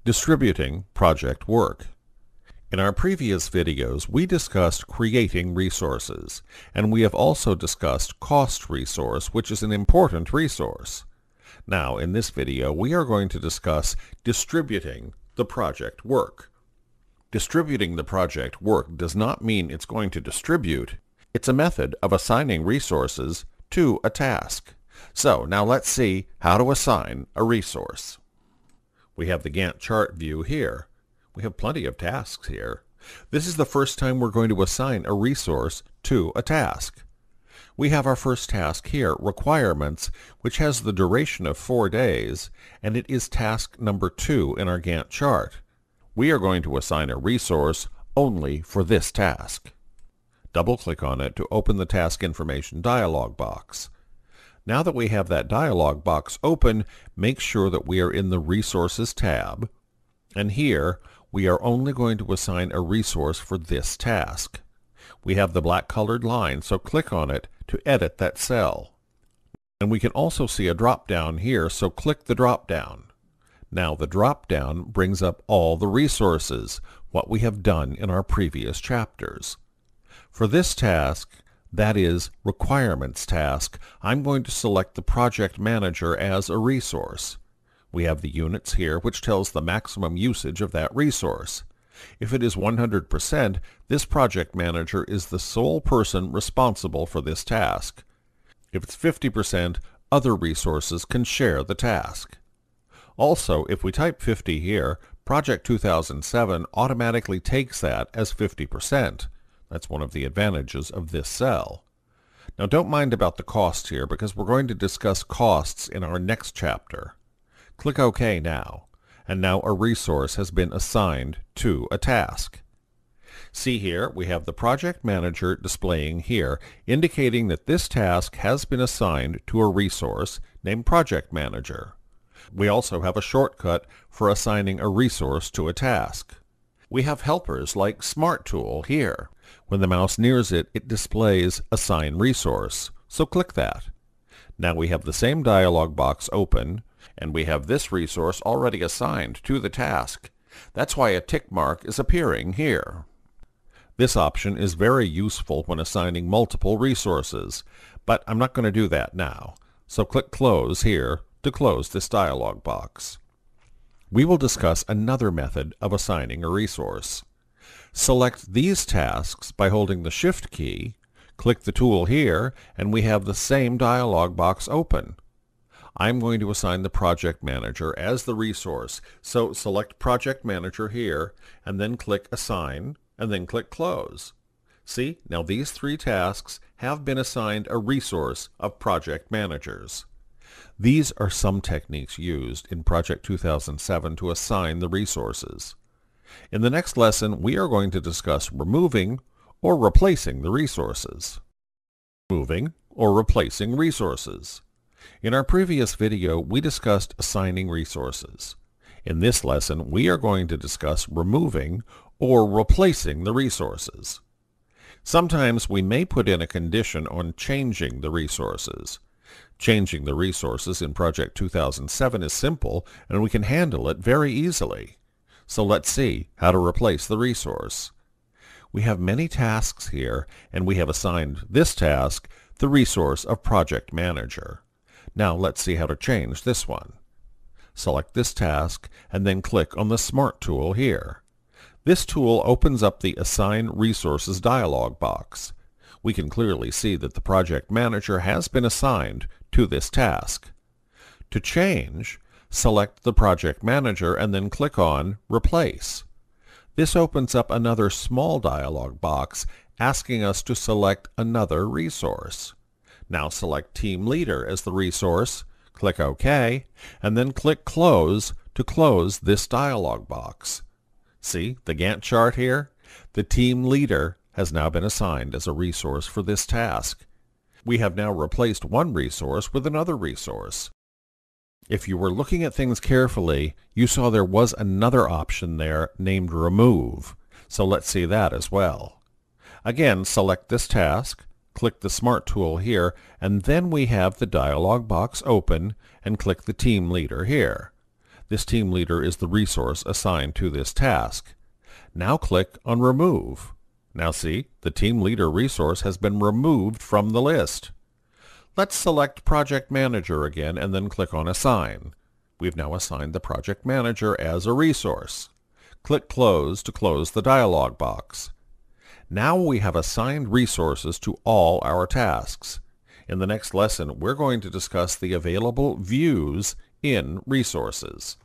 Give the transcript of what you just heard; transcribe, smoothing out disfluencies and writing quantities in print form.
Distributing project work. In our previous videos, we discussed creating resources, and we have also discussed cost resource, which is an important resource. Now, in this video, we are going to discuss distributing the project work. Distributing the project work does not mean it's going to distribute. It's a method of assigning resources to a task. So, now let's see how to assign a resource. We have the Gantt chart view here. We have plenty of tasks here. This is the first time we're going to assign a resource to a task. We have our first task here, requirements, which has the duration of 4 days, and it is task number 2 in our Gantt chart. We are going to assign a resource only for this task. Double-click on it to open the Task Information dialog box. Now that we have that dialog box open, make sure that we are in the Resources tab, and here we are only going to assign a resource for this task. We have the black colored line, so click on it to edit that cell. And we can also see a drop-down here, so click the drop-down. Now the drop-down brings up all the resources, what we have done in our previous chapters. For this task, that is Requirements task, I'm going to select the Project Manager as a resource. We have the units here, which tells the maximum usage of that resource. If it is 100%, this Project Manager is the sole person responsible for this task. If it's 50%, other resources can share the task. Also, if we type 50 here, Project 2007 automatically takes that as 50%. That's one of the advantages of this cell. Now don't mind about the cost here because we're going to discuss costs in our next chapter. Click OK now, and now a resource has been assigned to a task. See here, we have the Project Manager displaying here, indicating that this task has been assigned to a resource named Project Manager. We also have a shortcut for assigning a resource to a task. We have helpers like Smart Tool here. When the mouse nears it, it displays Assign Resource, so click that. Now we have the same dialog box open, and we have this resource already assigned to the task. That's why a tick mark is appearing here. This option is very useful when assigning multiple resources, but I'm not going to do that now, so click Close here to close this dialog box. We will discuss another method of assigning a resource. Select these tasks by holding the Shift key, click the tool here, and we have the same dialog box open. I'm going to assign the Project Manager as the resource, so select Project Manager here, and then click Assign, and then click Close. See, now these 3 tasks have been assigned a resource of project managers. These are some techniques used in Project 2007 to assign the resources. In the next lesson, we are going to discuss removing or replacing the resources. Removing or replacing resources. In our previous video, we discussed assigning resources. In this lesson, we are going to discuss removing or replacing the resources. Sometimes we may put in a condition on changing the resources. Changing the resources in Project 2007 is simple, and we can handle it very easily. So let's see how to replace the resource. We have many tasks here, and we have assigned this task the resource of Project Manager. Now let's see how to change this one. Select this task, and then click on the Smart tool here. This tool opens up the Assign Resources dialog box. We can clearly see that the Project Manager has been assigned to this task. To change, select the Project Manager and then click on Replace. This opens up another small dialog box asking us to select another resource. Now select Team Leader as the resource, click OK, and then click Close to close this dialog box. See the Gantt chart here? The Team Leader has now been assigned as a resource for this task. We have now replaced one resource with another resource. If you were looking at things carefully, you saw there was another option there named Remove. So let's see that as well. Again, select this task, click the Smart tool here, and then we have the dialog box open, and click the Team Leader here. This team leader is the resource assigned to this task. Now click on Remove. Now see, the team leader resource has been removed from the list. Let's select Project Manager again and then click on Assign. We've now assigned the Project Manager as a resource. Click Close to close the dialog box. Now we have assigned resources to all our tasks. In the next lesson, we're going to discuss the available views in resources.